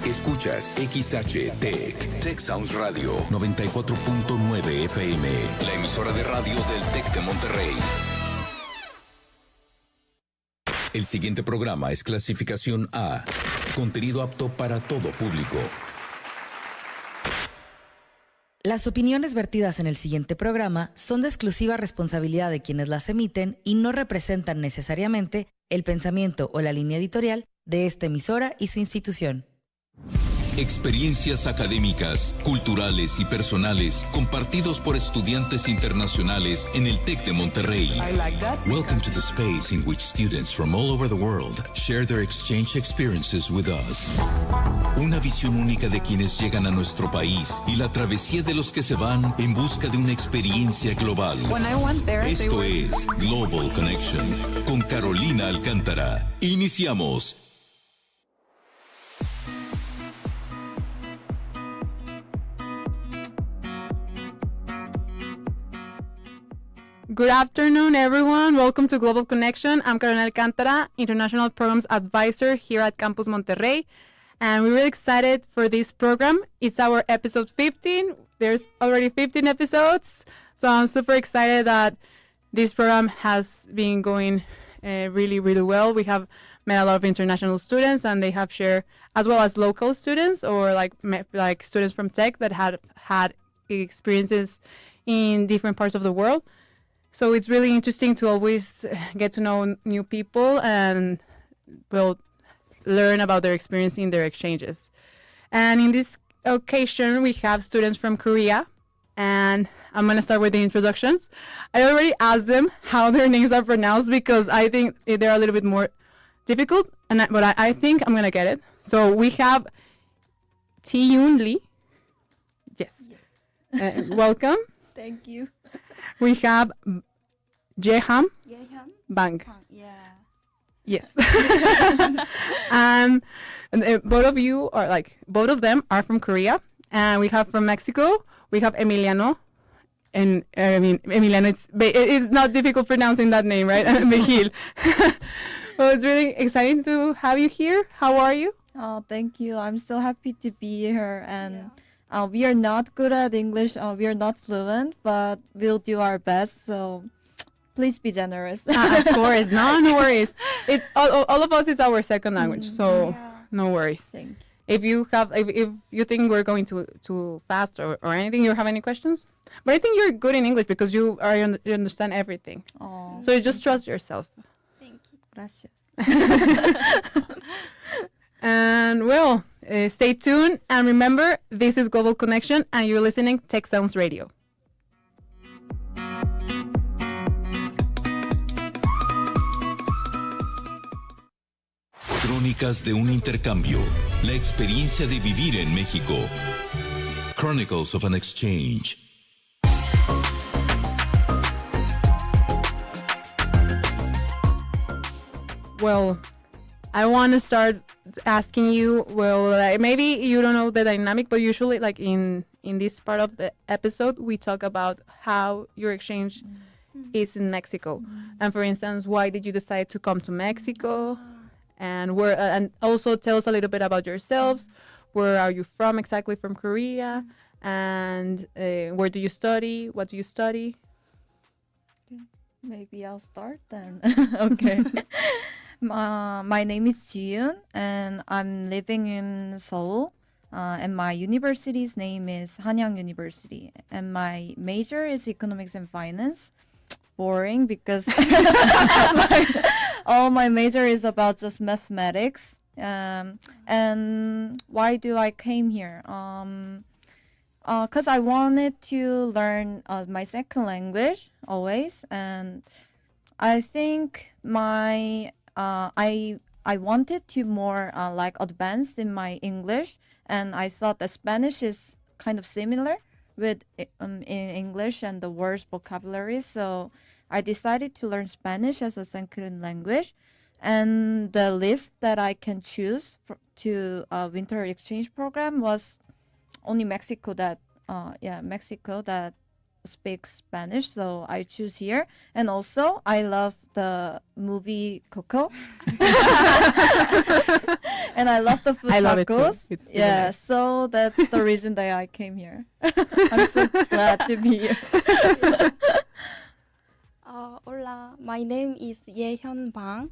Escuchas XHTEC, Tech Sounds Radio 94.9 FM, la emisora de radio del TEC de Monterrey. El siguiente programa es clasificación A, contenido apto para todo público. Las opiniones vertidas en el siguiente programa son de exclusiva responsabilidad de quienes las emiten y no representan necesariamente el pensamiento o la línea editorial de esta emisora y su institución. Experiencias académicas, culturales y personales compartidos por estudiantes internacionales en el TEC de Monterrey. Welcome to the space in which students from all over the world share their exchange experiences with us. Una visión única de quienes llegan a nuestro país y la travesía de los que se van en busca de una experiencia global. Esto es Global Connection con Carolina Alcántara. Iniciamos. Good afternoon, everyone. Welcome to Global Connection. I'm Carolina Alcántara, International Programs Advisor here at Campus Monterrey. And we're really excited for this program. It's our episode 15. There's already 15 episodes. So I'm super excited that this program has been going really, really well. We have met a lot of international students, and they have shared, as well as local students or like students from tech that had experiences in different parts of the world. So it's really interesting to always get to know new people and learn about their experience in their exchanges. And in this occasion, we have students from Korea, and I'm going to start with the introductions. I already asked them how their names are pronounced because I think they're a little bit more difficult, but I think I'm going to get it. So we have Ti-Yoon Lee. Yes. Welcome. Thank you. We have Jeham Bang. Yeah. Yes. and both of them are from Korea. And we have from Mexico, we have Emiliano. And Emiliano, it's not difficult pronouncing that name, right? Mejil. Well, it's really exciting to have you here. How are you? Oh, thank you. I'm so happy to be here. And we are not good at English. We are not fluent, but we'll do our best. So please be generous. Of course. No worries. It's all of us is our second language. So no worries. Thank you. If you think we're going too fast or anything, you have any questions? But I think you're good in English because you understand everything. Oh, so you just trust yourself. Thank you. Gracias. And well, stay tuned. And remember, this is Global Connection and you're listening Tech Sounds Radio. Crónicas de un intercambio. La experiencia de vivir en México. Chronicles of an Exchange. Well, I want to start asking you, maybe you don't know the dynamic, but usually like in this part of the episode, we talk about how your exchange is in Mexico. And for instance, why did you decide to come to Mexico? And where, and also tell us a little bit about yourselves. Where are you from exactly from Korea? And where do you study? What do you study? Maybe I'll start then. Okay. My name is Ji-yoon, and I'm living in Seoul. And my university's name is Hanyang University. And my major is economics and finance. Boring because all my major is about just mathematics. And why do I came here? Because I wanted to learn my second language always, and I think I wanted to more like advanced in my English, and I thought that Spanish is kind of similar with in English and the words vocabulary. So I decided to learn Spanish as a second language, and the list that I can choose to winter exchange program was only Mexico that speaks Spanish, so I choose here. And also I love the movie Coco. And I love the food I love tacos. it too. It's really Yeah, nice. so that's the reason that I came here. I'm so glad to be here. Hola, my name is Yehyun Bang,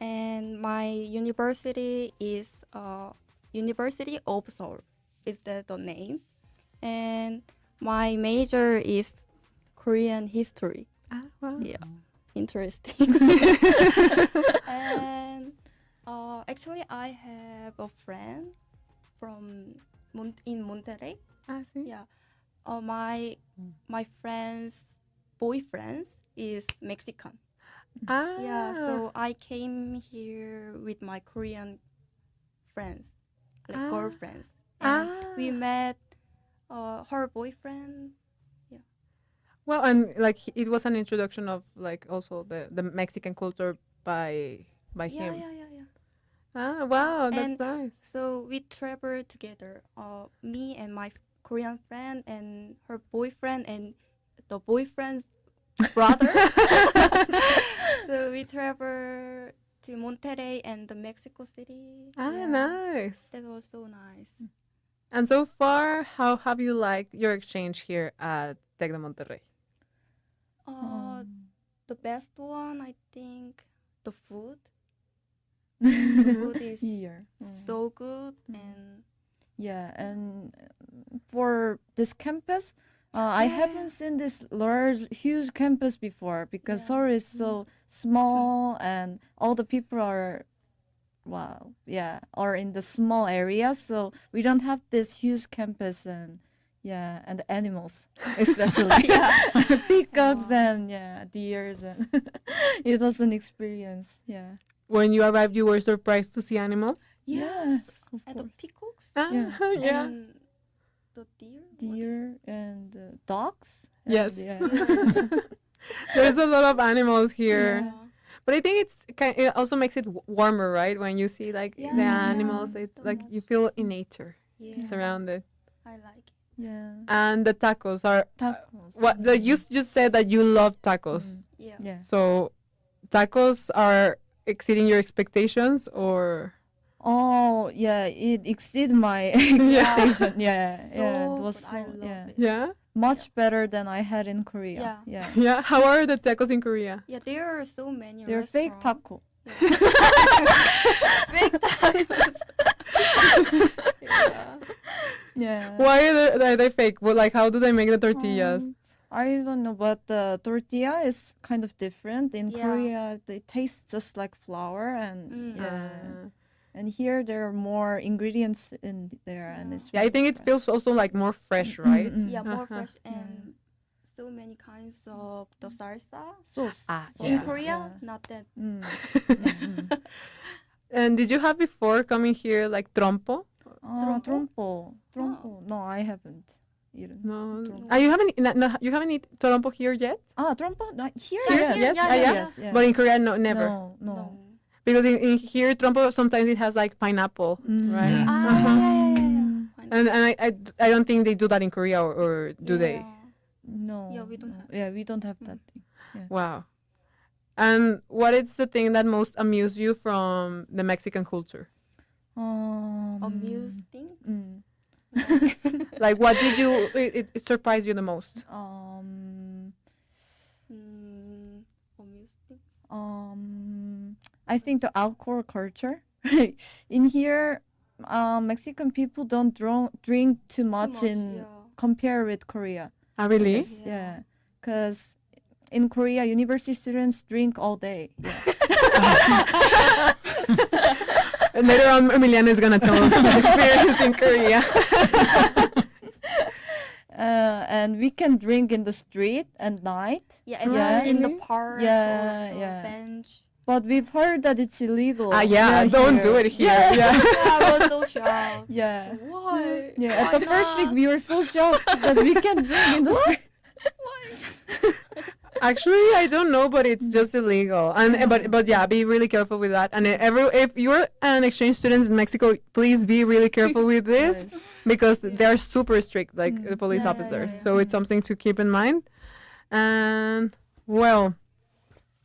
and my university is University of Seoul. Is that the name? And my major is Korean history. Wow. Yeah, interesting. And actually, I have a friend from in Monterrey. I see. Yeah, my friend's boyfriend is Mexican. Yeah, so I came here with my Korean friends, like girlfriends, and we met her boyfriend. Well, and like it was an introduction of like also the Mexican culture by Yeah, him. yeah. Ah, wow, that's And nice. So we traveled together, me and my Korean friend and her boyfriend and the boyfriend's brother. So we traveled to Monterrey and the Mexico City. Yeah. Nice. That was so nice. And so far, how have you liked your exchange here at Tec de Monterrey? The best one, I think, the food. The food is Here. so good and Yeah, and for this campus, I haven't seen this huge campus before because Yeah. Seoul is so small and all the people are, are in the small area. So we don't have this huge campus and and the animals, especially peacocks and deers and it was an experience. Yeah. When you arrived, you were surprised to see animals? Yes, of and the course. peacocks Yeah. and the deer. Deer and dogs. Yes. And, yeah. There's a lot of animals here. Yeah. But I think it also makes it warmer, right? When you see like the Yeah. animals, it's So like much. you feel in nature, Yeah, surrounded. I like it. Yeah. And the tacos are Tacos. you just said that you love tacos. Yeah. Yeah. So tacos are exceeding your expectations, or Oh, yeah, it exceeded my expectation. Yeah, yeah, it So was good. I love it. yeah, much better than I had in Korea. Yeah. yeah. How are the tacos in Korea? Yeah, there are so many. They're fake restaurants. taco. Fake tacos. Yeah. Yeah. Why are they fake? Well, like how do they make the tortillas? I don't know, but the tortilla is kind of different. In Yeah. Korea, they taste just like flour, and and here there are more ingredients in there, and it's Yeah, I think it fresh. feels also like more fresh, right? Yeah, more Uh-huh. fresh and so many kinds of the salsa. sauce. In Yes. Korea, not that. Mm. And did you have before coming here like trompo? Trompo. No, I haven't eaten. No. Trompo. You haven't you haven't eaten trompo here yet? Trompo? Not here? Here? Yes. Yes. Yes. But in Korea, no, never. No. Because in here, trompo sometimes it has like pineapple, right? Yeah. And I don't think they do that in Korea, or do they? No. Yeah, we don't have. Yeah, we don't have that thing. Wow. And what is the thing that most amused you from the Mexican culture? Amuse things. Like, what did you? It surprised you the most? Amuse things. I think the alcohol culture. In here, Mexican people don't drink too much in compare with Korea. Ah, really? Yes. Yeah, because in Korea, university students drink all day. Yeah. And later on, Emiliano is gonna tell us his experience in Korea. And we can drink in the street at night. Yeah, and Yeah. in the park Yeah, or the yeah. bench. But we've heard that it's illegal. Don't do it here. Yeah. Yeah, I was so shocked. Yeah. Why? Yeah, at Why the first week not? we were so shocked that we can drink in the street. Actually, I don't know, but it's just illegal. And but yeah, be really careful with that. And if you're an exchange student in Mexico, please be really careful with this because they are super strict, like the police officers. So it's something to keep in mind. And well,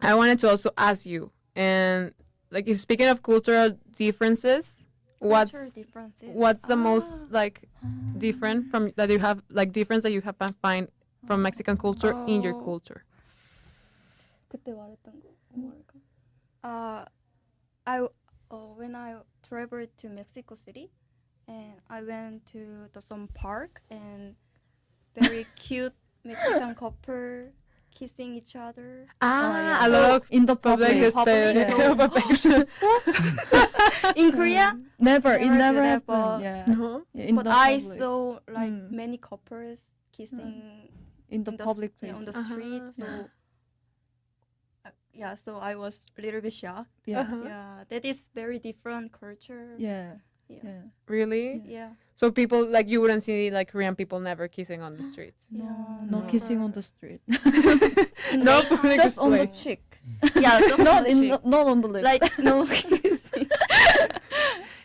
I wanted to also ask you, and like speaking of cultural differences, cultural differences. What's the most like different from that you have like difference that you have find from Mexican culture in your culture? 그때 말했던 거 뭐랄까? I when I traveled to Mexico City, and I went to some park and very cute Mexican couple kissing each other. A lot of in the public. In Korea, Never, it never do that, happened. but- Yeah. No. In but the I public. saw like Mm. many couples kissing in the public yeah, on place. the street. So Yeah. yeah, so I was a little bit shocked. Yeah. Yeah, that is very different culture. Yeah. Yeah. Yeah. Really? Yeah. So people like you wouldn't see like Korean people never kissing on the streets. No, Yeah, no no. kissing on the street. No public Just on the display. cheek. Yeah, just on Not the in, cheek. not on the lips. Like no kissing.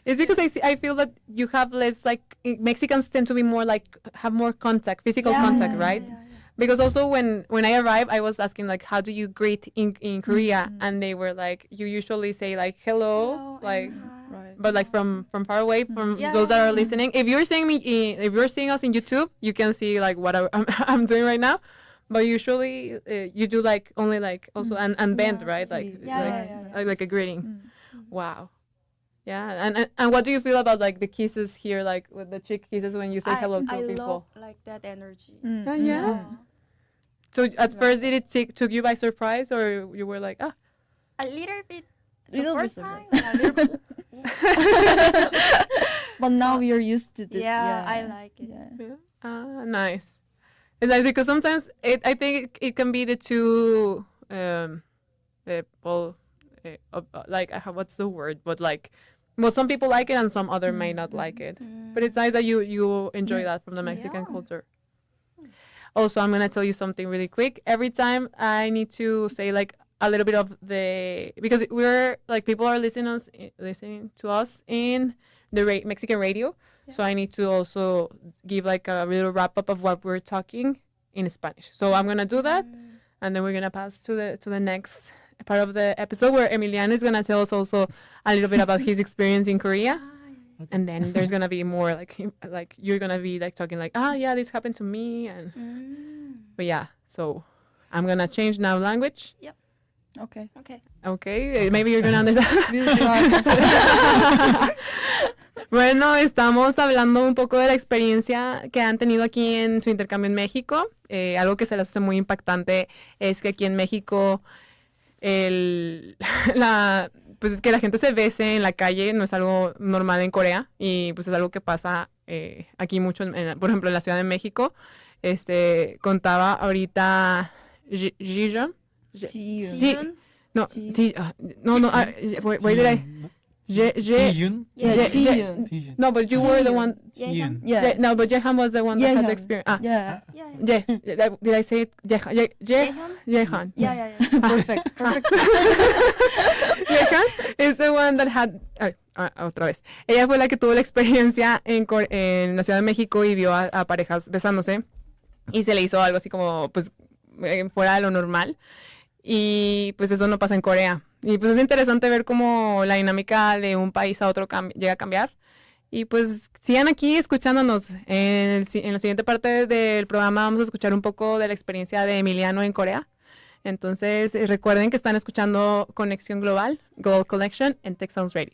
It's because I feel that you have less like Mexicans tend to be more like have more contact, physical contact, right? Yeah. Because also when I arrived, I was asking like, how do you greet in Korea? And they were like, you usually say like hello, Hello, like, and hi. Right. but like from far away, from Yeah, those that are yeah. listening. If you're seeing if you're seeing us in YouTube, you can see like what I'm doing right now. But usually you do like only like also and bend, Yeah, right? Like sweet. Yeah. like a greeting. Mm. Wow. Yeah, and what do you feel about like the kisses here, like with the cheek kisses when you say hello to I people? love like that energy. Mm. Oh, yeah? So at first, did it took you by surprise, or you were like, ah? A little bit. The Little bit first time, a little bit. But now we are used to this. Yeah, I like it. Yeah. Nice. It's nice because sometimes I think it can be the two, like what's the word? But like, well, some people like it and some other may not like it. But it's nice that you enjoy that from the Mexican Yeah. culture. Also, I'm gonna tell you something really quick. Every time I need to say like a little bit of because we're like people are listening to us in the Mexican radio. So I need to also give like a little wrap up of what we're talking in Spanish. So I'm gonna do that, and then we're gonna pass to the next part of the episode where Emiliano is gonna tell us also a little bit about his experience in Korea, and then there's gonna be more like you're gonna be like talking like yeah, this happened to me, and but yeah. So I'm gonna change now language. Yep. Okay. Okay. Okay, maybe you're gonna understand. Visual. Bueno, estamos hablando un poco de la experiencia que han tenido aquí en su intercambio en México. Algo que se les hace muy impactante es que aquí en México pues es que la gente se bese en la calle, no es algo normal en Corea y pues es algo que pasa aquí mucho, por ejemplo en la Ciudad de México. Contaba ahorita Jijeon. Jijeon? No, Ji- wait, did I? Taejun? Yeah, Jijeon. Taejun. No, but you were the one. Taejun. Yes. No, but Jehan was the one that had the Yehan. experience. Yeah. Yeah. Did I say it? Jehan. Yeah. Yeah. Perfect. Perfect. Jehan is the one that had. Otra vez. Ella fue la que tuvo la experiencia en la Ciudad de México y vio a parejas besándose y se le hizo algo así como, pues, fuera de lo normal. Y pues eso no pasa en Corea. Y pues es interesante ver cómo la dinámica de un país a otro llega a cambiar. Y pues sigan aquí escuchándonos. En la siguiente parte del programa vamos a escuchar un poco de la experiencia de Emiliano en Corea. Entonces recuerden que están escuchando Conexión Global, Global Connection en Tech Sounds Radio.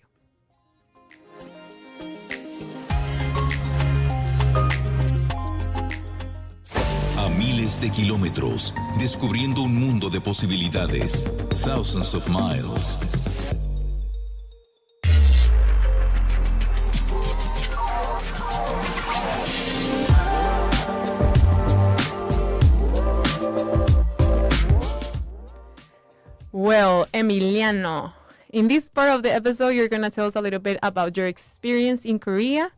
A miles de kilómetros, descubriendo un mundo de posibilidades. Thousands of miles. Well, Emiliano, in this part of the episode, you're going to tell us a little bit about your experience in Korea.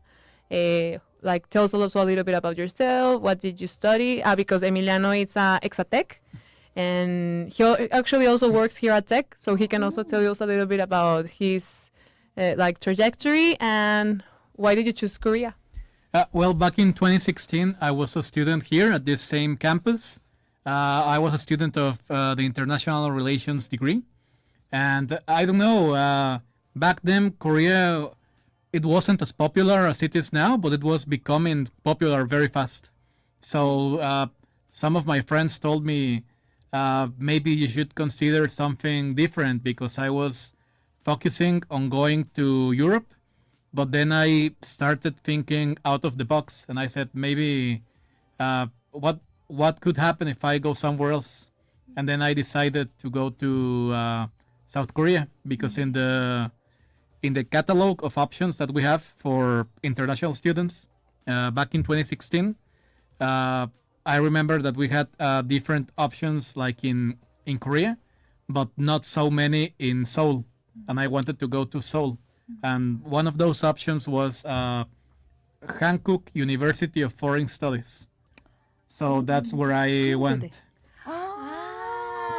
Like, tell us also a little bit about yourself. What did you study? Because Emiliano is a XHTEC, and he actually also works here at Tech, so he can also tell us a little bit about his like trajectory and why did you choose Korea? Well, back in 2016, I was a student here at this same campus. I was a student of the International Relations degree. And I don't know, back then Korea it wasn't as popular as it is now, but it was becoming popular very fast. So some of my friends told me maybe you should consider something different, because I was focusing on going to Europe, but then I started thinking out of the box, and I said maybe what could happen if I go somewhere else, and then I decided to go to South Korea, because in the catalog of options that we have for international students back in 2016, I remember that we had different options like in Korea, but not so many in Seoul, and I wanted to go to Seoul, and one of those options was Hankook University of Foreign Studies. So that's where I went.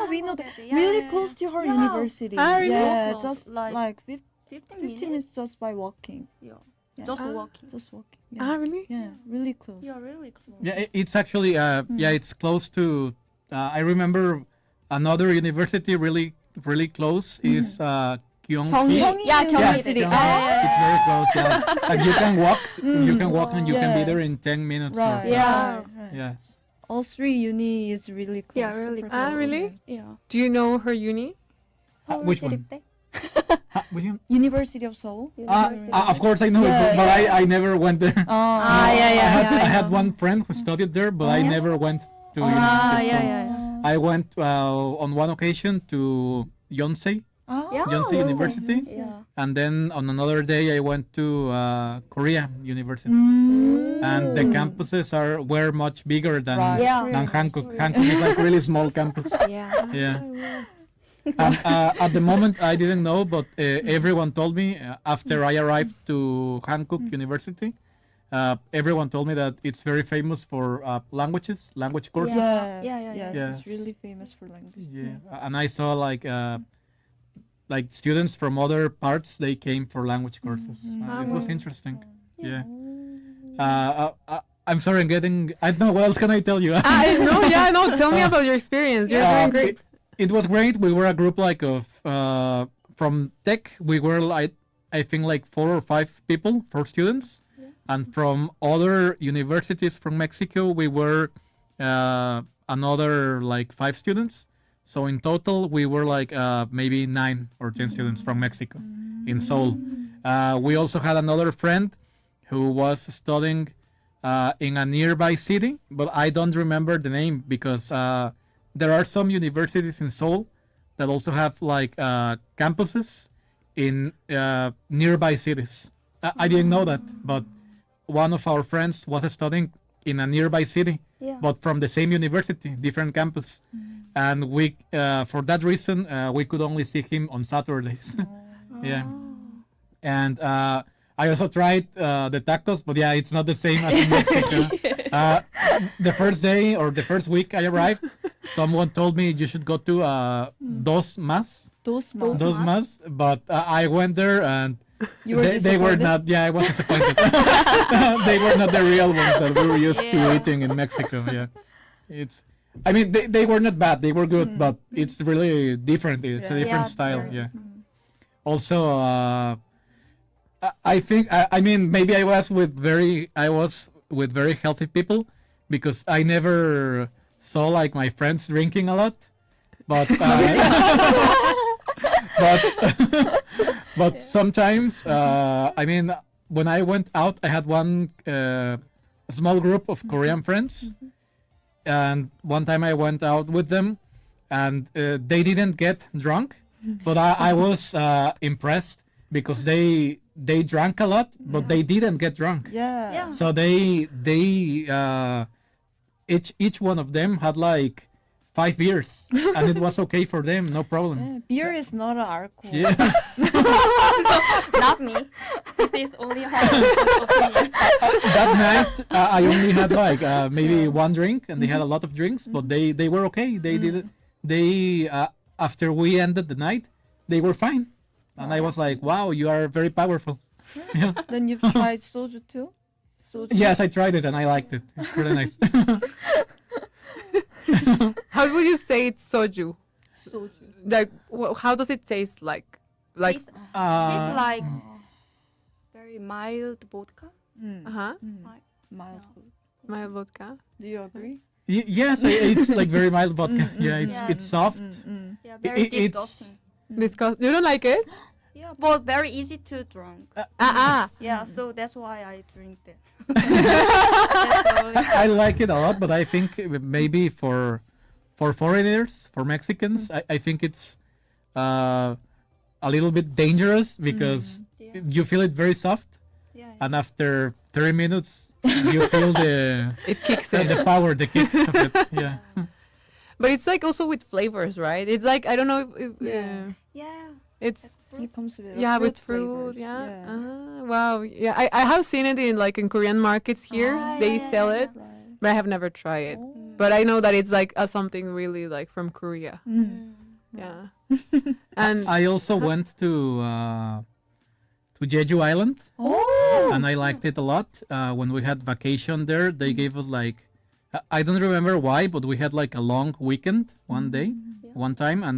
We know that. Yeah, Really yeah, close to her yeah. university. Really? Yeah, Close, just like 15 15 minutes just by walking. Yeah. Yeah. Just walking. Just walking. Yeah. Really? Yeah, really close. Yeah, really close. Yeah, it's actually it's close to. I remember another university really close is Kyunghee. Yeah, Kyunghee City. Kyunghee. It's very close. Yeah, like you can walk. You can walk and you can be Yeah. there in 10 minutes. Right. Yeah. Right. Yeah. All three uni is really close. Yeah, really super close. Really? Yeah. Do you know her uni? Which one? Which one? University of Seoul. Of course I know it, Yeah, but I never went there. I had one friend who studied there, but I never went to university. I went on one occasion to Yonsei, Yonsei University, and then on another day I went to Korea University. And the campuses were much bigger than Hankook. Hankook is like really small campus. Yeah. And at the moment I didn't know, but everyone told me after I arrived to Hankook University, everyone told me that it's very famous for language courses. Yes, Yes. it's really famous for language. Yeah, and I saw like students from other parts, they came for language courses. It was interesting. Yeah. I'm sorry, I don't know, what else can I tell you? No, tell me about your experience. You're doing great. It was great. We were a group like of from tech. We were like, I think like 4 or 5 people, 4 students, and from other universities from Mexico we were another like 5 students. So in total we were like maybe 9 or 10 students from Mexico in Seoul. We also had another friend who was studying in a nearby city, but I don't remember the name, because there are some universities in Seoul that also have like campuses in nearby cities. I didn't know that, but one of our friends was studying in a nearby city, but from the same university, different campus. And we, for that reason, we could only see him on Saturdays. Yeah. And I also tried the tacos, but yeah, it's not the same as in Mexico. The first day or the first week I arrived, someone told me you should go to Dos Mas, but I went there and they were not. Yeah, I was disappointed. They were not the real ones that we were used to eating in Mexico. Yeah, I mean, they were not bad. They were good, but it's really different. It's a different style. Yeah. Also, I think I mean maybe I was with very healthy people, because I never saw like my friends drinking a lot, but but sometimes I mean when I went out I had one small group of Korean friends, and one time I went out with them and they didn't get drunk, but I was impressed, because they drank a lot, but they didn't get drunk. Yeah. So they each one of them had like 5 beers, and it was okay for them, no problem. Beer is not an alcohol. Yeah. Not me. This is only her opinion. That night I only had like maybe 1 drink, and they had a lot of drinks, but they were okay. They did it. After we ended the night, they were fine. And I was like, wow, you are very powerful. Yeah. Then you've tried soju too? Soju? Yes, I tried it and I liked it. It's really nice. How would you say it's soju? Soju. Like, how does it taste like? It's like very very mild vodka. Uh-huh. Mild. My vodka. Do you agree? Yes, it's like very mild vodka. It's soft. Yeah, very disgusting. You don't like it? Yeah, but very easy to drink. Yeah, so that's why I drink that. I like it a lot, but I think maybe for foreigners, for Mexicans, I think it's a little bit dangerous because you feel it very soft, and after 30 minutes you feel it kicks in. the power, the kick of it. Yeah. But it's like also with flavors, right? It's like I don't know if it's It comes with with fruit. flavors. Yeah. Wow. Yeah. I have seen it in Korean markets here. They sell it, but I have never tried it. But I know that it's like something really like from Korea. Yeah. And I also went to Jeju Island, and I liked it a lot. When we had vacation there, they gave us like I don't remember why, but we had like a long weekend one day, one time, and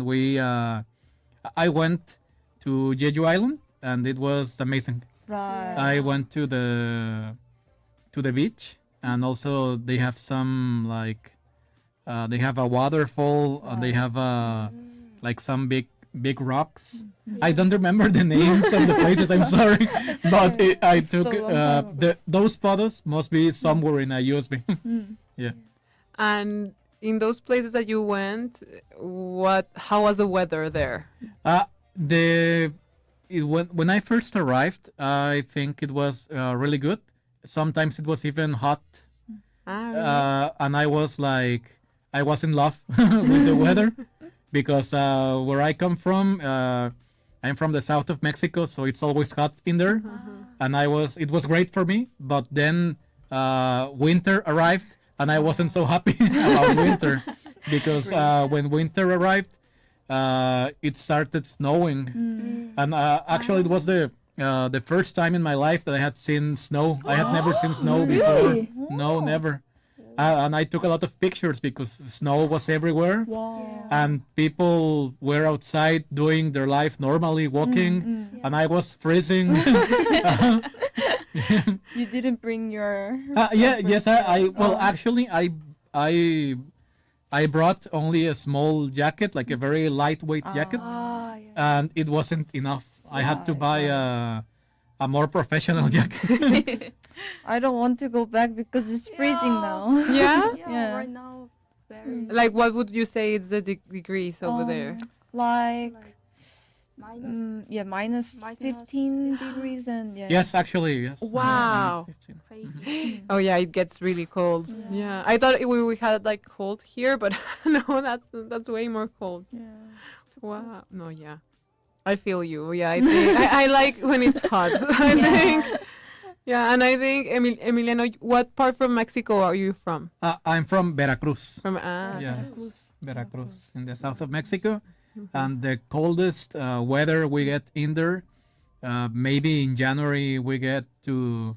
I went to Jeju Island, and it was amazing. Right. I went to the beach, and also they have some like they have a waterfall, and they have like some big rocks. I don't remember the names of the places. I'm sorry, but I took those photos must be somewhere in a USB. Yeah. And in those places that you went, how was the weather there? When I first arrived, I think it was really good. Sometimes it was even hot, and I was in love with the weather because where I come from, I'm from the south of Mexico, so it's always hot in there, and it was great for me. But then winter arrived, and I wasn't so happy about winter because when winter arrived, it started snowing, and actually it was the first time in my life that I had seen snow. I had never seen snow before. No, never. And I took a lot of pictures because snow was everywhere, and people were outside doing their life normally, walking, and I was freezing. You didn't bring your. Yes. Actually, I brought only a small jacket, like a very lightweight jacket, and it wasn't enough. I had to buy a more professional jacket. I don't want to go back because it's freezing now. Yeah, right now, very Like, what would you say is the degrees over there? Like minus. minus 15 degrees and Yes, actually, yes. Wow. Crazy. Oh yeah, it gets really cold. Yeah, I thought we had like cold here, but no, that's way more cold. Wow. No, yeah, I feel you. Yeah, I think I like when it's hot. I think. Yeah, and I think Emiliano, what part from Mexico are you from? I'm from Veracruz. From Veracruz, in the south of Mexico. And the coldest weather we get in there, maybe in January we get to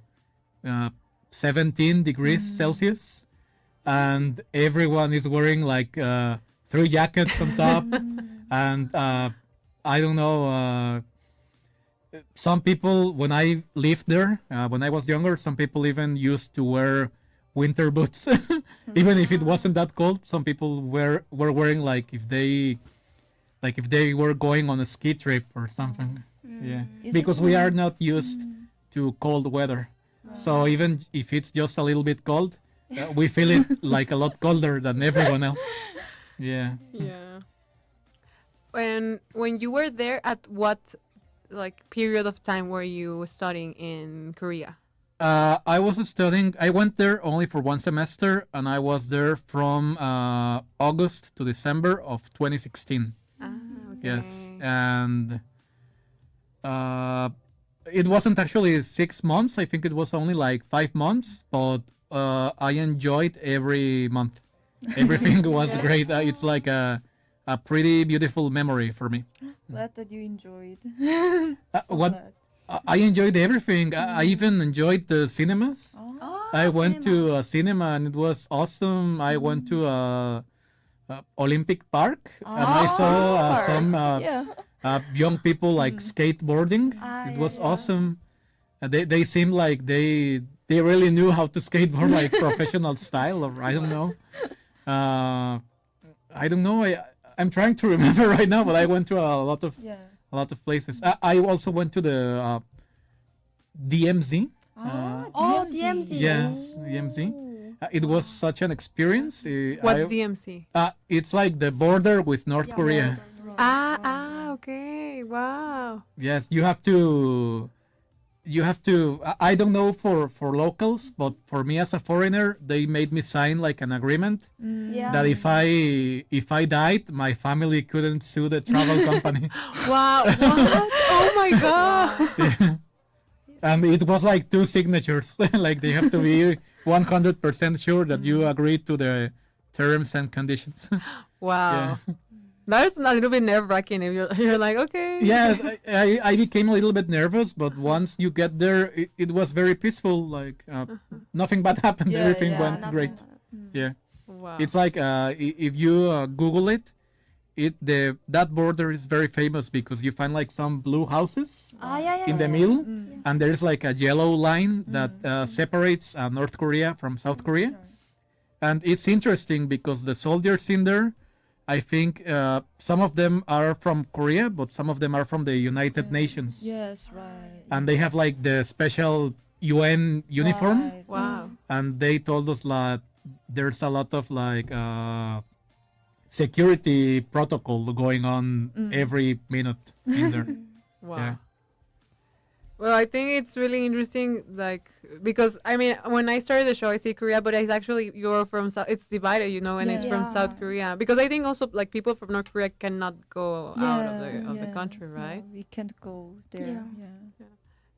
17 degrees Celsius, and everyone is wearing like 3 jackets on top, and I don't know. Some people, when I lived there, when I was younger, some people even used to wear winter boots, even if it wasn't that cold. Some people were wearing like if they were going on a ski trip or something. Yeah, because we are not used to cold weather. So even if it's just a little bit cold, we feel it like a lot colder than everyone else. Yeah. Yeah. When you were there, at what period of time were you studying in Korea? I was studying. I went there only for 1 semester, and I was there from August to December of 2016. Okay. Yes, and it wasn't actually 6 months. I think it was only like 5 months, but I enjoyed every month. Everything was great. It's like a pretty beautiful memory for me. Glad that you enjoyed. I enjoyed everything. I even enjoyed the cinemas. I went to a cinema and it was awesome. I went to Olympic Park and I saw some young people like skateboarding. It was awesome. They seem like they really knew how to skateboard like professional style, or I don't know. I don't know. I'm trying to remember right now, but I went to a lot of places. I also went to the DMZ. DMZ. Yes, DMZ. It was such an experience. What's DMC? It's like the border with North Korea. Okay. Wow. Yes, you have to. I don't know for locals, but for me as a foreigner, they made me sign like an agreement that if I died, my family couldn't sue the travel company. Wow. What? Oh my God. Yeah. And it was like 2 signatures. Like they have to be 100% sure that you agreed to the terms and conditions. Wow. Yeah. That's a little bit nerve-wracking if you're like, okay. Yes, I became a little bit nervous, but once you get there, it was very peaceful. Like nothing bad happened. Everything went great. Yeah. Wow. It's like if you Google it, that border is very famous because you find like some blue houses in the middle, and there's like a yellow line that separates North Korea from South Korea, and it's interesting because the soldiers in there, I think some of them are from Korea, but some of them are from the United Nations. Yes, right. And they have like the special UN uniform. Right. Wow. And they told us that there's a lot of like security protocol going on every minute in there. Wow. Yeah. Well, I think it's really interesting, like, because I mean, when I started the show, I say Korea, but it's actually you're from South. It's divided, you know, and it's from South Korea. Because I think also like people from North Korea cannot go out of the country, right? We can't go there.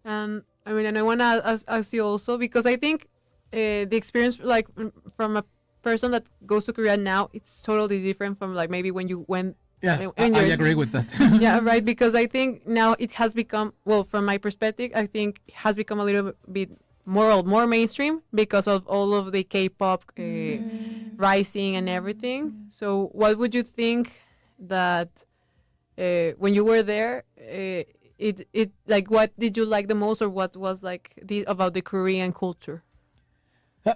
And I mean, and I want to ask you also because I think the experience, like, from a person that goes to Korea now, it's totally different from like maybe when you went. Yes, I agree with that. Yeah, right. Because I think now it has become, well, from my perspective, I think it has become a little bit more mainstream because of all of the K-pop rising and everything. So, what would you think that when you were there, it like what did you like the most, or what was like about the Korean culture?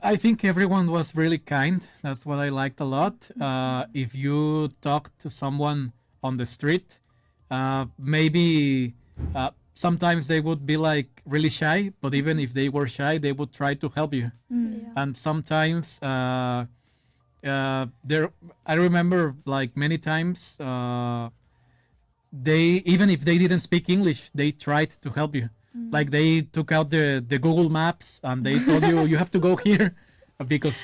I think everyone was really kind. That's what I liked a lot. If you talk to someone on the street, maybe sometimes they would be like really shy, but even if they were shy, they would try to help you. And sometimes I remember like many times even if they didn't speak English, they tried to help you. Like they took out the Google Maps and they told you have to go here, because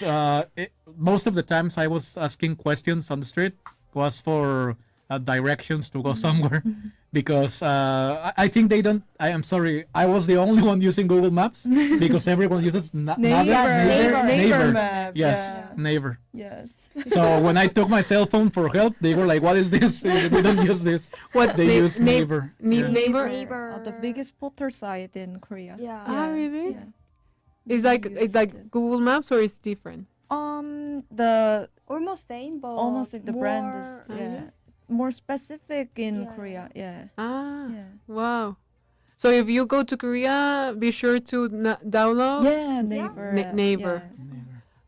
most of the times I was asking questions on the street was for directions to go somewhere, because I think they don't. I am sorry, I was the only one using Google Maps because everyone uses Naver. Map. Yes, Naver. Yes. So when I took my cell phone for help, they were like, "What is this? We don't use this." They use Naver. Naver. The biggest portal site in Korea. Really? Yeah. It's like Google Maps, or it's different? The Almost same, but almost like the brand more, is more specific in Korea. Yeah. Wow. So if you go to Korea, be sure to download. Naver. Naver.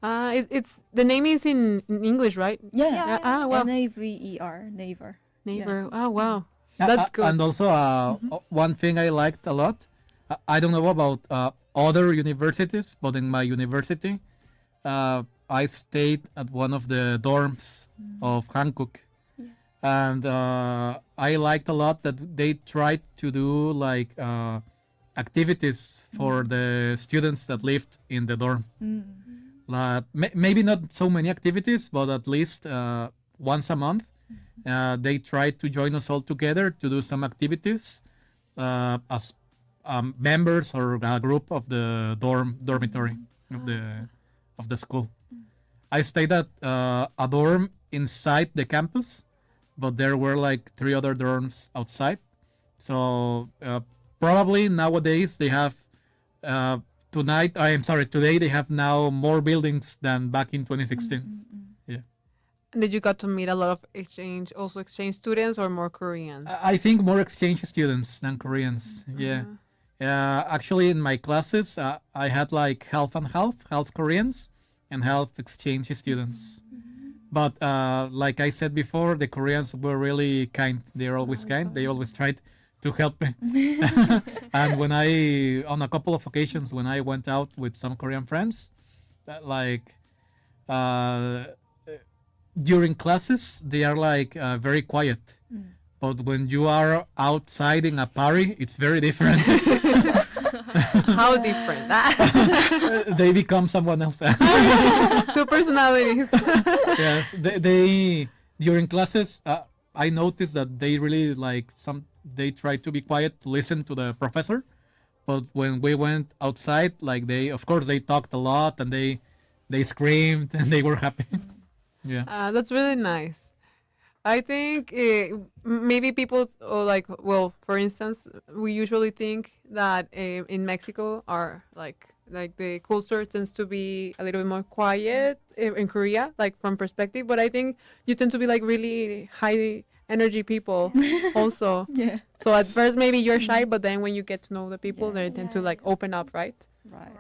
It's the name is in English, right? Wow. Naver. Naver. Naver. Oh wow, that's good. And also, one thing I liked a lot. I don't know about other universities, but in my university, I stayed at one of the dorms of Hankook, and I liked a lot that they tried to do like activities for the students that lived in the dorm. Maybe not so many activities, but at least once a month, they tried to join us all together to do some activities as members or a group of the dormitory of the school. I stayed at a dorm inside the campus, but there were like 3 other dorms outside. So probably nowadays they have today they have now more buildings than back in 2016. Yeah. Did you got to meet a lot of exchange students or more Koreans? I think more exchange students than Koreans. Yeah. Actually, in my classes, I had like half and half Koreans and half exchange students. But like I said before, the Koreans were really kind. They're always kind. They always tried to help me. And on a couple of occasions, when I went out with some Korean friends, during classes, they are like very quiet. But when you are outside in a party, it's very different. How different? They become someone else. Two personalities. Yes, they during classes, I noticed that they really they try to be quiet to listen to the professor. But when we went outside, of course they talked a lot and they screamed and they were happy. Yeah. That's really nice. I think maybe people for instance, we usually think that in Mexico are like the culture tends to be a little bit more quiet in Korea, like from perspective. But I think you tend to be like really high energy people also. Yeah. So at first maybe you're shy, but then when you get to know the people, they tend to like open up, right? Right.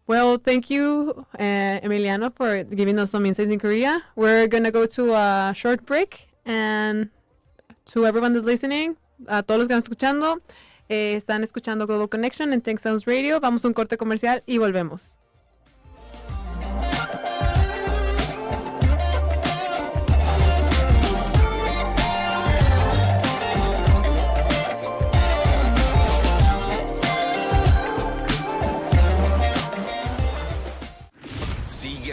Well, thank you, Emiliano, for giving us some insights in Korea. We're going to go to a short break. And to everyone that's listening, a todos los que están escuchando, están escuchando Global Connection en Tech Sounds Radio. Vamos a un corte comercial y volvemos.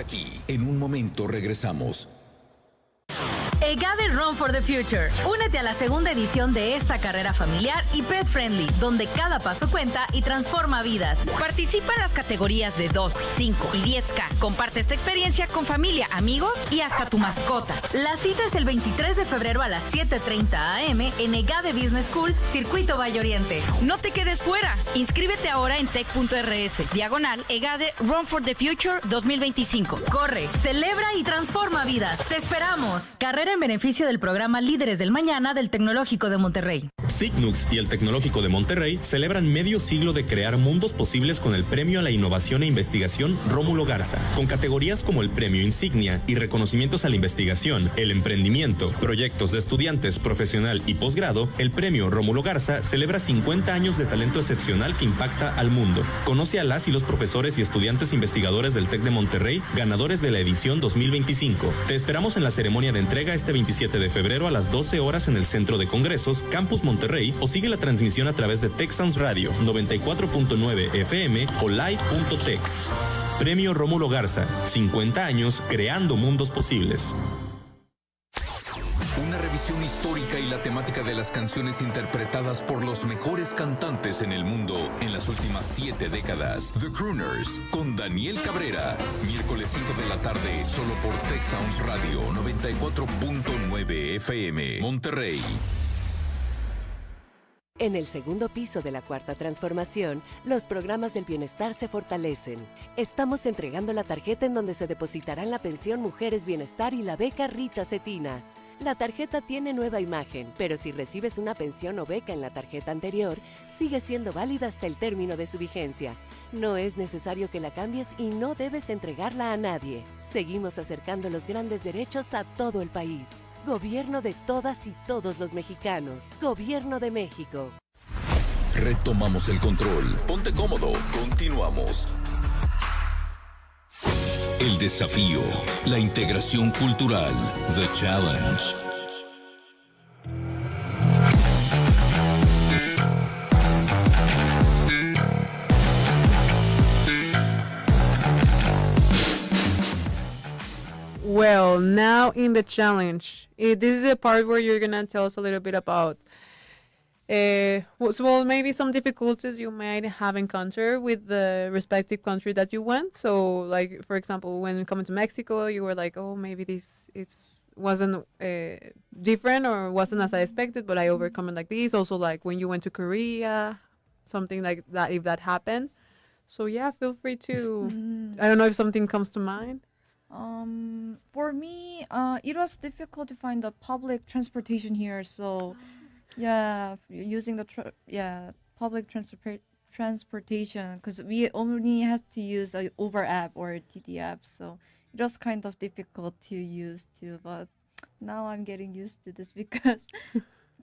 Aquí, en un momento regresamos. EGADE Run for the Future. Únete a la segunda edición de esta carrera familiar y pet friendly, donde cada paso cuenta y transforma vidas. Participa en las categorías de 2, 5 y 10K. Comparte esta experiencia con familia, amigos y hasta tu mascota. La cita es el 23 de febrero a las 7:30 a.m. en EGADE Business School, Circuito Valle Oriente. No te quedes fuera. Inscríbete ahora en tech.rs/EGADE Run for the Future 2025. Corre, celebra y transforma vidas. ¡Te esperamos! Carrera en beneficio del programa Líderes del Mañana del Tecnológico de Monterrey. SIGNUX y el Tecnológico de Monterrey celebran medio siglo de crear mundos posibles con el Premio a la Innovación e Investigación Rómulo Garza, con categorías como el Premio Insignia y reconocimientos a la investigación, el emprendimiento, proyectos de estudiantes, profesional y posgrado. El Premio Rómulo Garza celebra 50 años de talento excepcional que impacta al mundo. Conoce a las y los profesores y estudiantes investigadores del TEC de Monterrey, ganadores de la edición 2025. Te esperamos en la ceremonia de entrega este 27 de febrero a las 12 horas en el Centro de Congresos, Campus Monterrey, o sigue la transmisión a través de Tech Sounds Radio 94.9 FM o live.tech. Premio Rómulo Garza, 50 años creando mundos posibles. Una revisión histórica y la temática de las canciones interpretadas por los mejores cantantes en el mundo en las últimas 7 décadas. The Crooners, con Daniel Cabrera. Miércoles 5 de la tarde, solo por Tech Sounds Radio 94.9 FM, Monterrey. En el segundo piso de la Cuarta Transformación, los programas del bienestar se fortalecen. Estamos entregando la tarjeta en donde se depositarán la pensión Mujeres Bienestar y la beca Rita Cetina. La tarjeta tiene nueva imagen, pero si recibes una pensión o beca en la tarjeta anterior, sigue siendo válida hasta el término de su vigencia. No es necesario que la cambies y no debes entregarla a nadie. Seguimos acercando los grandes derechos a todo el país. Gobierno de todas y todos los mexicanos. Gobierno de México. Retomamos el control. Ponte cómodo. Continuamos. El desafío, la integración cultural, The Challenge. Well, now in the challenge, this is the part where you're gonna tell us a little bit about maybe some difficulties you might have encountered with the respective country that you went. So, like, for example, when coming to Mexico, you were like, oh, maybe wasn't different or wasn't as I expected, but I overcome it like this. Also, like, when you went to Korea, something like that, if that happened. So, yeah, feel free to, I don't know if something comes to mind. For me, it was difficult to find the public transportation here, so... Yeah, using the public transportation because we only have to use a Uber app or TT app, so it was kind of difficult to use too. But now I'm getting used to this because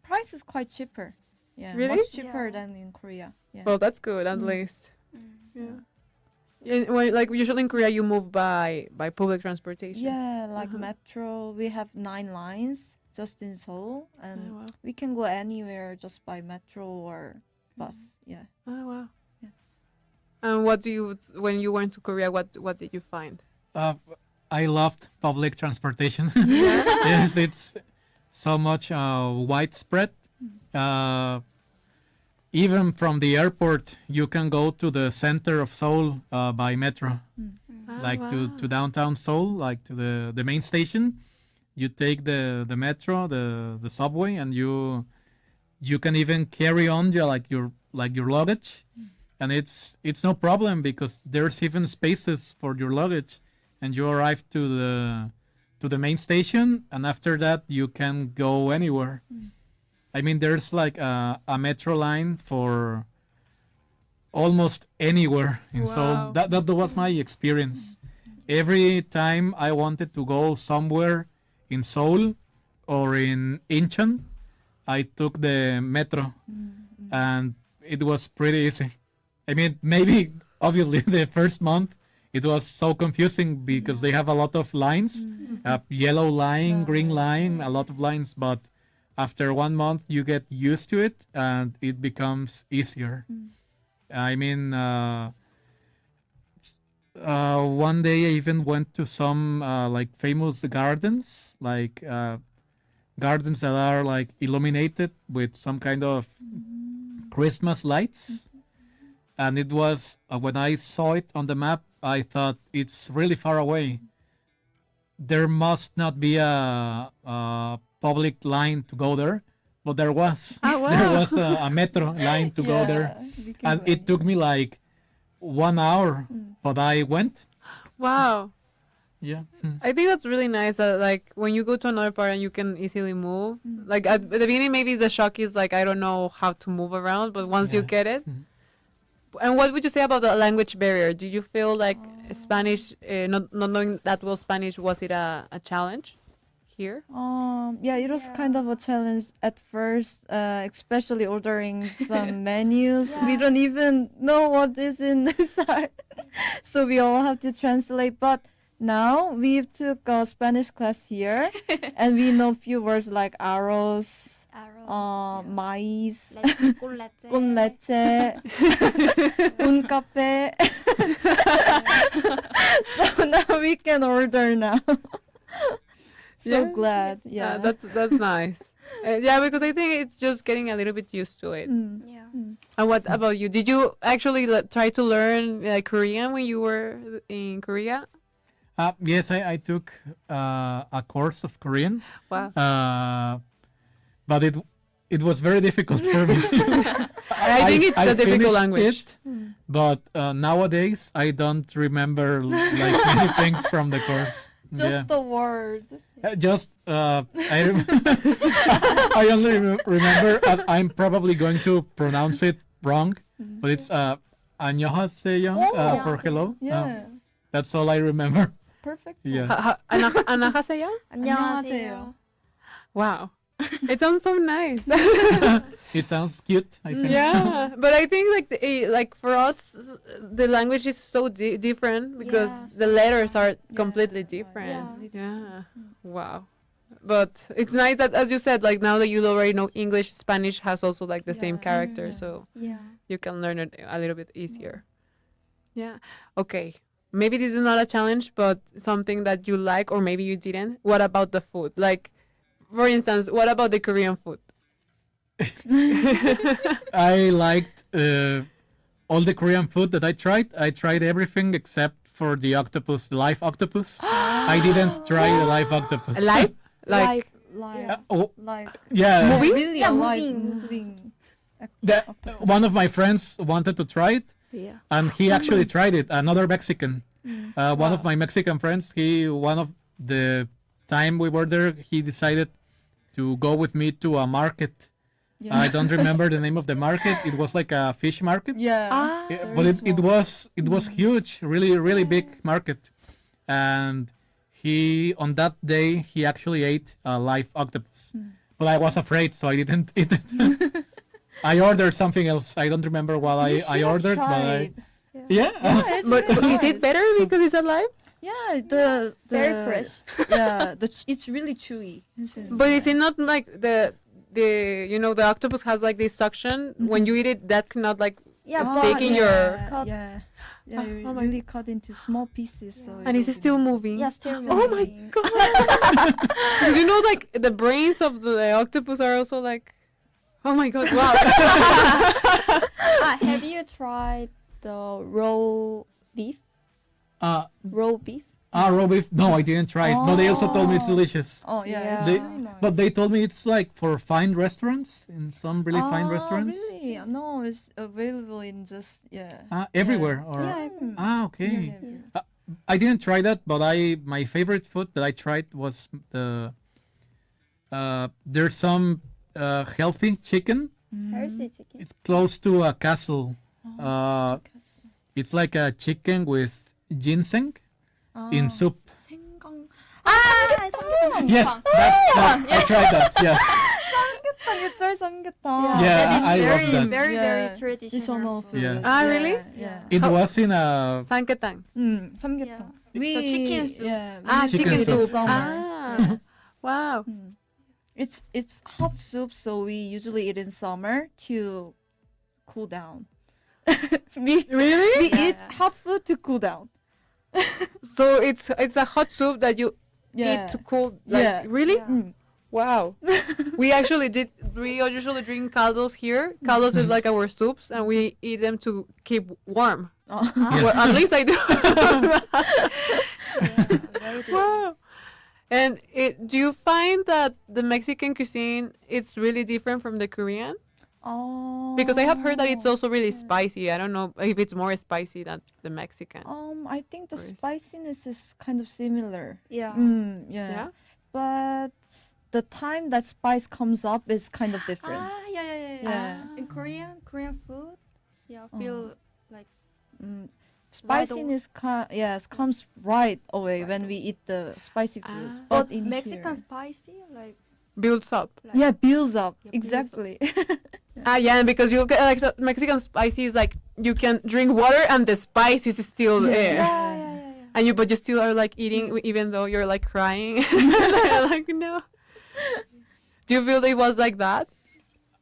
price is quite cheaper. Yeah, Really? much cheaper than in Korea. Yeah. Well, that's good at least. Yeah. Well, like usually in Korea, you move by public transportation. Yeah, like metro. We have 9 lines just in Seoul, and we can go anywhere just by metro or bus. Yeah. Oh wow. Yeah. And when you went to Korea, what did you find? I loved public transportation. Yes, it's so much widespread. Even from the airport, you can go to the center of Seoul by metro, to downtown Seoul, like to the main station. You take the metro, the subway, and you can even carry on your luggage, and it's no problem because there's even spaces for your luggage, and you arrive to the main station, and after that you can go anywhere. I mean, there's like a metro line for almost anywhere in Seoul. That was my experience. Every time I wanted to go somewhere in Seoul or in Incheon, I took the metro, and it was pretty easy. I mean, maybe obviously the first month it was so confusing because they have a lot of lines, yellow line, green line, a lot of lines, but after 1 month you get used to it and it becomes easier. I mean, one day I even went to some like famous gardens, like gardens that are like illuminated with some kind of Christmas lights. And it was, when I saw it on the map, I thought it's really far away. There must not be a public line to go there, but there was. Oh, wow. There was a metro line to go there, and it took me like 1 hour, but I went. Wow. Yeah. I think that's really nice that like when you go to another part and you can easily move. Like at the beginning, maybe the shock is like, I don't know how to move around, but once you get it. And what would you say about the language barrier? Did you feel like Spanish, not knowing that well Spanish, was it a challenge here? Yeah, it was kind of a challenge at first, especially ordering some menus. We don't even know what is inside, so we all have to translate. But now we took a Spanish class here, and we know few words like arroz, maíz, con leche, un café. So now we can order now. Glad. Yeah, that's nice. Yeah, because I think it's just getting a little bit used to it. Yeah. And what about you? Did you actually try to learn Korean when you were in Korea? Yes, I took a course of Korean. Wow. But it was very difficult for me. I think it's a difficult language. But nowadays I don't remember like many things from the course. Just the word. I only remember. I'm probably going to pronounce it wrong, but it's 안녕하세요 for hello. Yeah. That's all I remember. Perfect. Yeah. 안녕하세요? 안녕하세요. Wow. It sounds so nice. It sounds cute, I think. Yeah, but I think like for us, the language is so different because the letters are completely different. Yeah. Wow. But it's nice that, as you said, like now that you already know English, Spanish has also like the same character, so you can learn it a little bit easier. Yeah. Okay. Maybe this is not a challenge, but something that you like, or maybe you didn't. What about the food? Like, for instance, what about the Korean food? I liked all the Korean food that I tried. I tried everything except for the octopus, the live octopus. I didn't try the live octopus. Live? Like yeah. moving? Really moving. One of my friends wanted to try it, and he actually tried it. Another Mexican. One of my Mexican friends, one of the time we were there, he decided to go with me to a market Yeah. I don't remember the name of the market. It was like a fish market. Yeah. But it was huge, really big market, and on that day he actually ate a live octopus, but I was afraid, so I didn't eat it. I ordered something else. I don't remember what I ordered, but But is it better because it's alive? Yeah, the Very fresh. Yeah, it's really chewy. But is it not like the the octopus has like this suction when you eat it that cannot like stick in your cut. Yeah, really cut into small pieces. So and is it still moving? Yeah, still Oh my moving. god! Because like the brains of the octopus are also like, oh my god! Wow. Have you tried the raw beef? Raw beef? Raw beef. No, I didn't try it. But they also told me it's delicious. Oh yeah, it's They- really nice. But they told me it's like for fine restaurants, in some really fine restaurants. Really? No, it's available in just Everywhere. Or okay. I didn't try that, but my favorite food that I tried was there's some healthy chicken. Healthy chicken. It's close to a castle. It's like a chicken with ginseng in soup. 생강. Yes, I tried that. Yes. 삼계탕, you try 삼계탕. Yeah, that is I love very, that. very, Yeah. very traditional food. Yeah. Really? Yeah. It was in a Sanketang. 삼계탕. The chicken soup. Yeah. chicken soup. Ah. Wow. It's hot soup, so we usually eat in summer to cool down. we Really? eat hot food to cool down. So it's a hot soup that you eat to cool. Like, Yeah. Really? Yeah. Wow. We actually we usually drink caldos here. Caldos is like our soups, and we eat them to keep warm. Well, at least I do. Wow. And do you find that the Mexican cuisine it's really different from the Korean? Oh. Because I have heard that it's also really spicy. I don't know if it's more spicy than the Mexican. I think the Or is- spiciness is kind of similar. Yeah. Yeah? But the time that spice comes up is kind of different. Yeah. In Korean food, feel like Spiciness comes right away when we eat the spicy foods. but in Mexican here, spicy like Builds up. builds up. Yeah, builds Exactly. Yeah, and because you get like so Mexican spicy is like you can drink water and the spice is still there. And but you still are like eating even though you're like crying. Like no. Do you feel it was like that?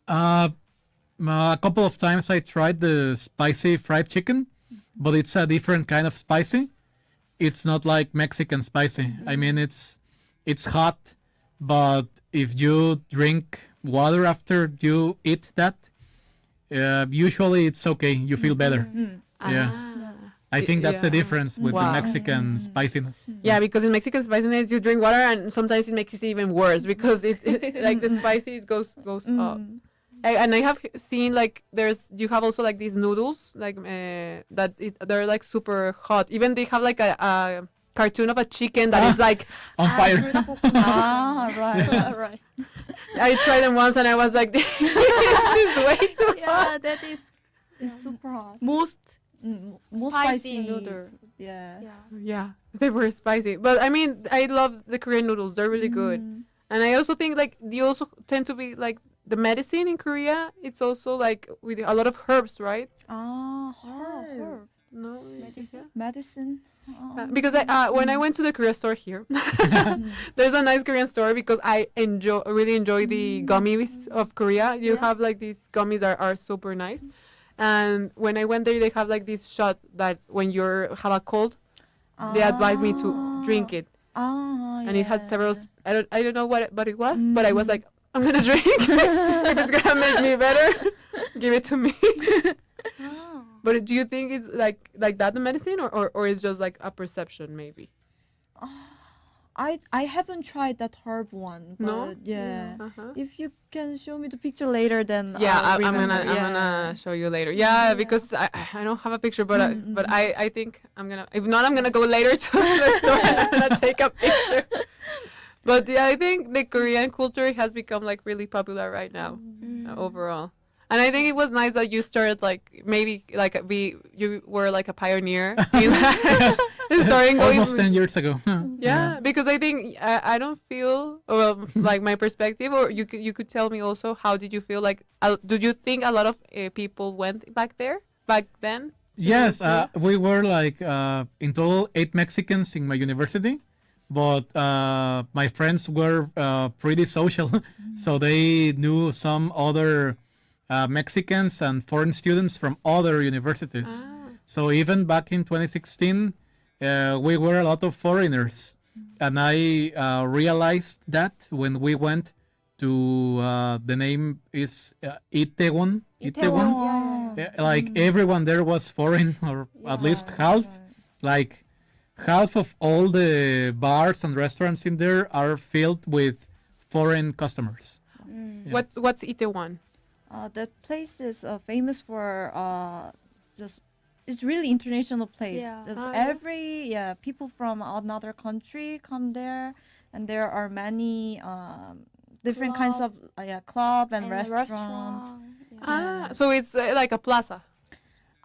A couple of times I tried the spicy fried chicken, but it's a different kind of spicy. It's not like Mexican spicy. I mean, it's hot, but if you drink water after you eat that, usually it's okay. You feel better. Yeah. I think that's the difference with the Wow. Mexican spiciness. Yeah, because in Mexican spiciness you drink water and sometimes it makes it even worse because it like the spicy it goes up. And I have seen like you have also like these noodles like they're like super hot. Even they have like a cartoon of a chicken that is like On fire. Right. right. I tried them once and I was like, this is way too hot. That is It's super hot. most Most spicy noodle. Yeah. Yeah, they were spicy. But I mean, I love the Korean noodles. They're really good. And I also think like you also tend to be like the medicine in Korea. It's also like with a lot of herbs, right? Herb. No, Medicine. because when I went to the Korea store here, there's a nice Korean store because I really enjoy the gummies of Korea. You have like these gummies that are super nice. And when I went there, they have like this shot that when you have a cold, they advised me to drink it. And it had several. I don't know what it was, but I was like, I'm gonna drink. If it's gonna make me better, give it to me. But do you think it's like that the medicine, or it's just like a perception maybe? I haven't tried that herb one. But No? Yeah. Uh-huh. If you can show me the picture later, then Yeah, I'll I'm remember. gonna show you later. Yeah, because I don't have a picture, but I think I'm gonna. If not, I'm gonna go later to the store and I'm gonna take a picture. But yeah, I think the Korean culture has become like really popular right now. overall. And I think it was nice that you started you were like a pioneer in that. Starting going almost 10 years ago. Yeah, because I think I don't feel like my perspective, or you could tell me also how did you feel like? Did you think a lot of people went back then? Yes, we were like in total 8 Mexicans in my university, but my friends were pretty social, so they knew some other Mexicans and foreign students from other universities. So even back in 2016, we were a lot of foreigners, and I realized that when we went to the name is Itaewon. Like everyone there was foreign, or at least half. Like half of all the bars and restaurants in there are filled with foreign customers. Yeah. What's Itaewon? That place is famous for it's really international place. Just people from another country come there, and there are many different kinds of club and restaurants. So it's like a plaza.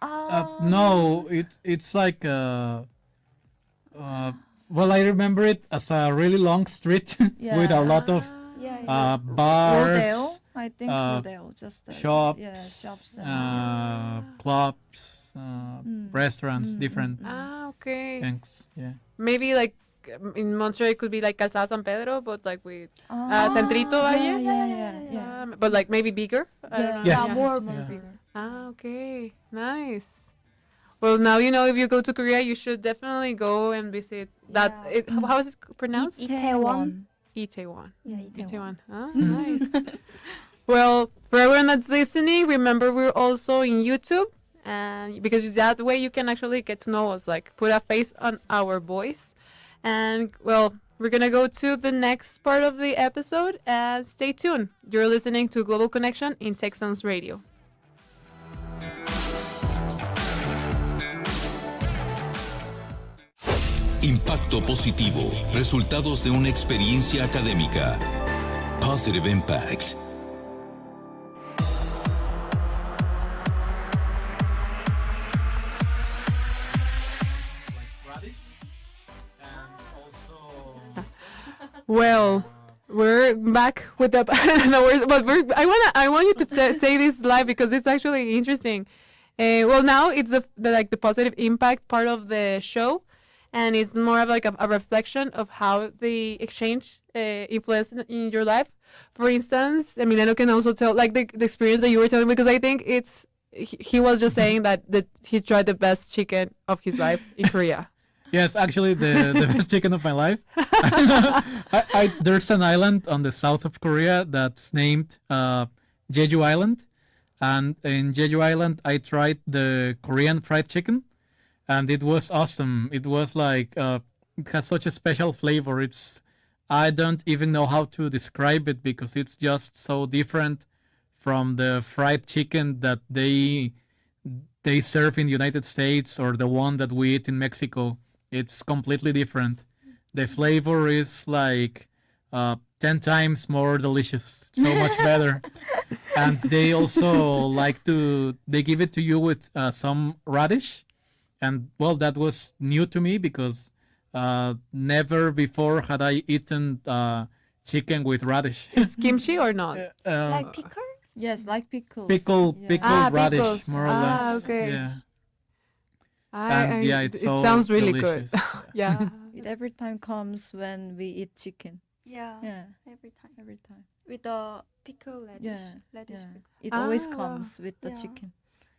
No, it's like well, I remember it as a really long street with a lot of bars. Rodeo, I think rodeo, just shops, clubs, restaurants, different things. Yeah. Maybe like in Monterrey it could be like Calzada San Pedro, but like with Centrito Valle. But like maybe bigger. More bigger. Okay, nice. Well, now you know if you go to Korea, you should definitely go and visit that. How is it pronounced? Itaewon. Itaewon. Yeah, Itaewon. Nice. Well, for everyone that's listening, remember we're also in YouTube, and because that way you can actually get to know us, like put a face on our voice. And well, we're gonna go to the next part of the episode, and stay tuned. You're listening to Global Connection in Texans Radio. Impacto positivo. Resultados de una experiencia académica. Positive impact. Well, we're back with the I want you to say this live because it's actually interesting. Well, now it's the positive impact part of the show, and it's more of like a reflection of how the exchange influenced in your life. For instance, Emiliano can also tell like the experience that you were telling, because I think he was just saying that he tried the best chicken of his life in Korea. Yes, actually, the best chicken of my life. There's an island on the south of Korea that's named Jeju Island. And in Jeju Island, I tried the Korean fried chicken. And it was awesome. It was like, it has such a special flavor. I don't even know how to describe it because it's just so different from the fried chicken that they serve in the United States or the one that we eat in Mexico. It's completely different. The flavor is like 10 times more delicious, so much better. And they also they give it to you with some radish. And well, that was new to me because never before had I eaten chicken with radish. Is kimchi or not? Like pickles? Yes, like pickles. Pickled radish, pickles. more or less. Okay. Yeah. It sounds really delicious. good. Yeah. It every time comes when we eat chicken. Yeah. Every time. With the pickle radish. Pickle. It always comes with the chicken.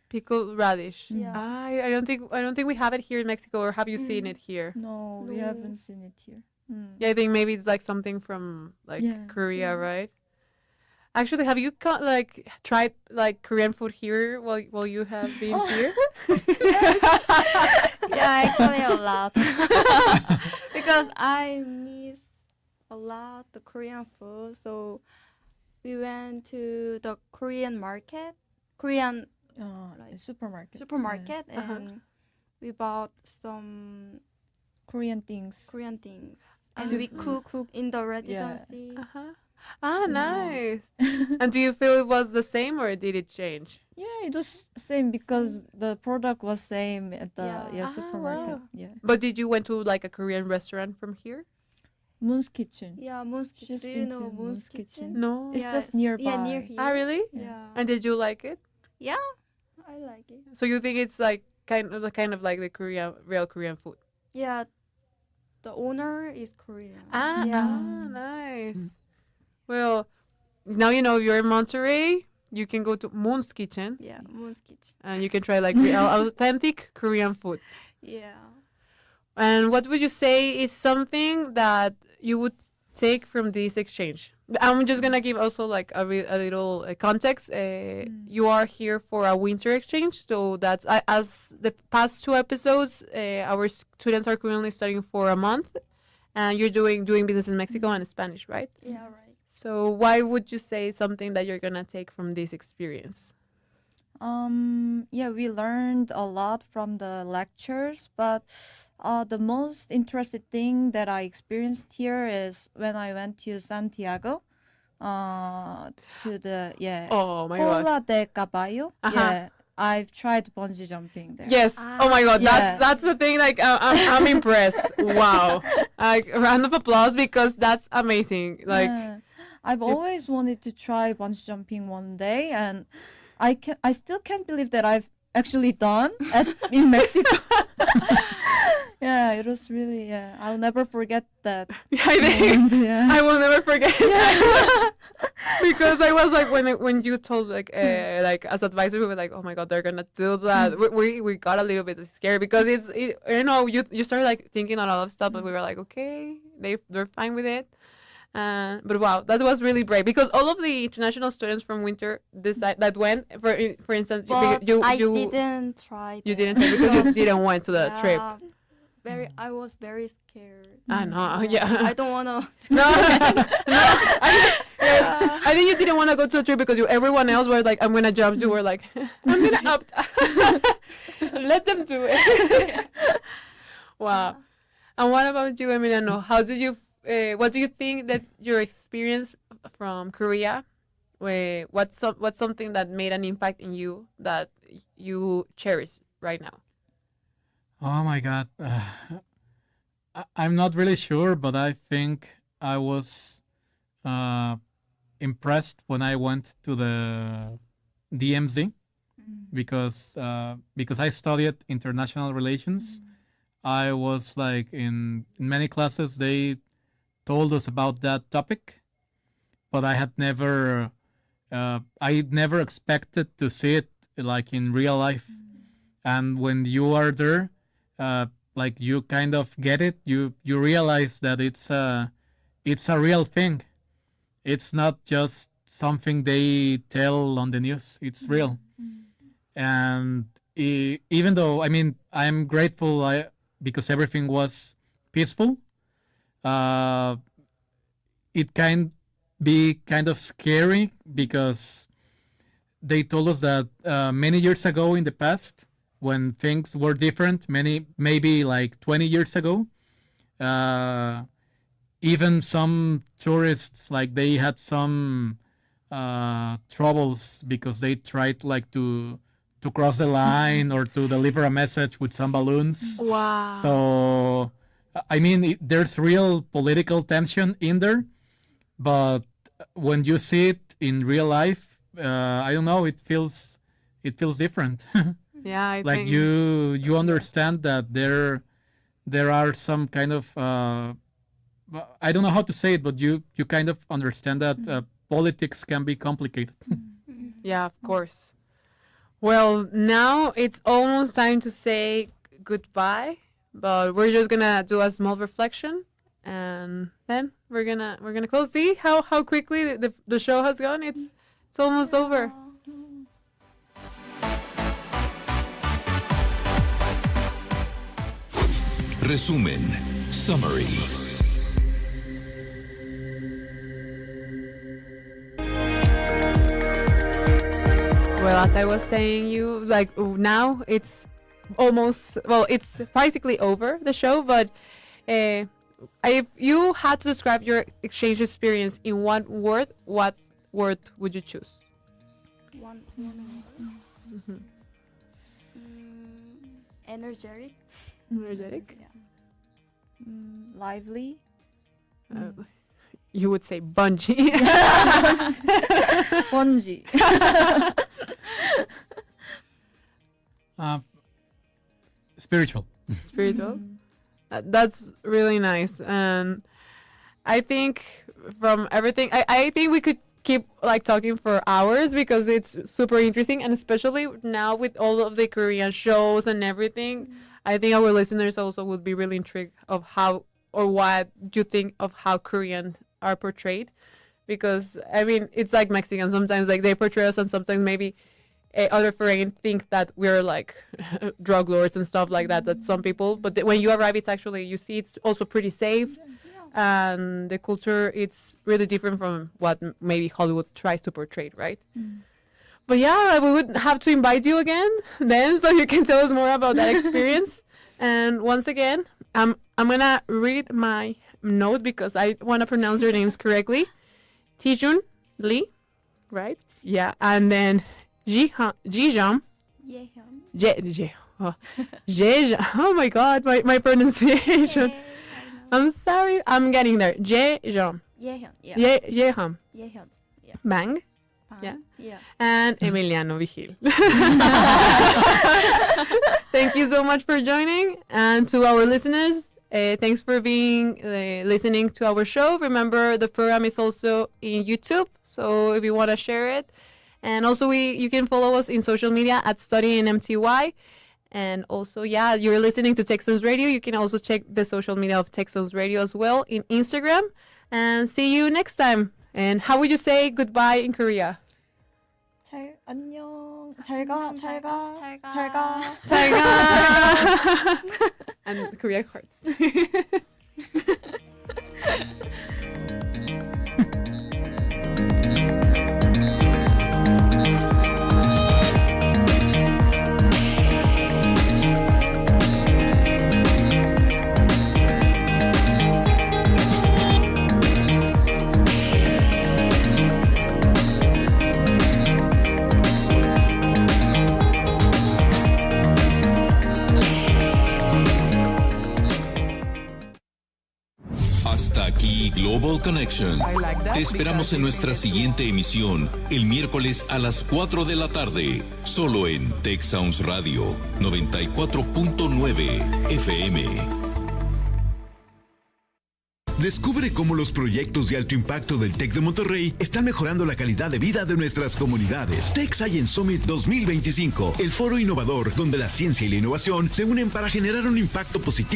Pickled radish. Yeah. I don't think we have it here in Mexico, or have you seen it here? No, we haven't seen it here. Yeah, I think maybe it's like something from Korea, right? Actually, have you tried like Korean food here while you have been here? Yeah, actually a lot. Because I miss a lot the Korean food, so we went to the Korean market, supermarket, and we bought some Korean things. and we cook in the residency. Nice. And do you feel it was the same or did it change? Yeah, it was same because the product was same at the Yeah. supermarket. Wow. Yeah. But did you went to like a Korean restaurant from here? Moon's Kitchen. Yeah, Moon's Kitchen. She's Do you been know to Moon's Moon's Kitchen? Kitchen. No. It's just nearby. Yeah, near here. Really? Yeah. And did you like it? Yeah, I like it. So you think it's like kind of like the real Korean food? Yeah, the owner is Korean. Yeah. Nice. Well, now you know if you're in Monterrey, you can go to Moon's Kitchen Yeah, Moon's Kitchen. and you can try like real authentic Korean food. Yeah. And what would you say is something that you would take from this exchange? I'm just gonna give also like a little context. You are here for a winter exchange, so that's as the past 2 episodes. Our students are currently studying for a month, and you're doing business in Mexico and Spanish, right? Yeah, right. So why would you say something that you're gonna take from this experience? Yeah, we learned a lot from the lectures, but the most interesting thing that I experienced here is when I went to Santiago, to the Oh my god! Ola de Caballo. Uh-huh. Yeah, I've tried bungee jumping there. Yes. Oh my god. Yeah. That's the thing. Like I'm impressed. Wow. Like round of applause because that's amazing. Like. Yeah. I've always wanted to try bungee jumping one day, and I still can't believe that I've actually done in Mexico. Yeah, it was really, I'll never forget that. I think Yeah. I will never forget because I was like when you told like as advisor we were like, oh my god, they're gonna do that. We got a little bit scared because you started like thinking on a lot of stuff, but we were like, okay, they're fine with it. But wow, that was really brave because all of the international students from winter that went for instance, But you I didn't try. you that. didn't take because you didn't went to the trip. I was very scared. I know, yeah. I don't wanna. No, I think you didn't want to go to the trip because everyone else were like, I'm gonna jump. You were like, I'm gonna opt. Let them do it. Wow. And what about you, Emiliano? How did you? What do you think that your experience from Korea? What's something that made an impact in you that you cherish right now? Oh my God. I'm not really sure, but I think I was impressed when I went to the DMZ because I studied international relations. I was like in many classes they told us about that topic, but I never expected to see it like in real life. And when you are there, like you kind of get it. You realize that it's a real thing. It's not just something they tell on the news. It's real. And even though I'm grateful because everything was peaceful. It can be kind of scary because they told us that many years ago in the past, when things were different, maybe like 20 years ago, even some tourists, like they had some troubles because they tried like to cross the line or to deliver a message with some balloons. Wow. So there's real political tension in there, but when you see it in real life, I don't know, it feels different. Yeah, I like think you understand that there are some kind of I don't know how to say it, but you kind of understand that politics can be complicated. Yeah, of course. Well, now it's almost time to say goodbye, but we're just gonna do a small reflection, and then we're gonna close. See how quickly the show has gone. It's almost over. Resumen. Summary. Well, as I was saying, now it's almost, it's practically over the show, but if you had to describe your exchange experience in one word, what word would you choose? One energetic. Energetic? Yeah. Lively. You would say bungee. Bungee. Spiritual. Spiritual. That's really nice. And I think from everything, I think we could keep like talking for hours because it's super interesting, and especially now with all of the Korean shows and everything, I think our listeners also would be really intrigued of how or what you think of how Korean are portrayed, because I mean it's like Mexican, sometimes like they portray us and sometimes maybe other foreign think that we're like drug lords and stuff like that some people, but when you arrive it's actually, you see it's also pretty safe, and the culture, it's really different from what maybe Hollywood tries to portray, right? But yeah, we would have to invite you again then so you can tell us more about that experience. And once again, I'm gonna read my note because I want to pronounce your names correctly. Tijun Lee, right? Yeah, and then Jijam. Oh my God, my pronunciation. I'm sorry, I'm getting there. Jejam. Yeham. Bang. Yeah. And Emiliano Vigil. Thank you so much for joining. And to our listeners, thanks for being listening to our show. Remember, the program is also in YouTube, so if you want to share it. And also, you can follow us in social media at StudyingMTY. And also, yeah, you're listening to Texans Radio. You can also check the social media of Texans Radio as well in Instagram. And see you next time. And how would you say goodbye in Korea? 안녕. 잘 가. And Korea hearts. Hasta aquí Global Connection. Te esperamos en nuestra siguiente emisión, el miércoles a las 4 de la tarde, solo en Tech Sounds Radio 94.9 FM. Descubre cómo los proyectos de alto impacto del TEC de Monterrey están mejorando la calidad de vida de nuestras comunidades. Tech Science Summit 2025, el foro innovador donde la ciencia y la innovación se unen para generar un impacto positivo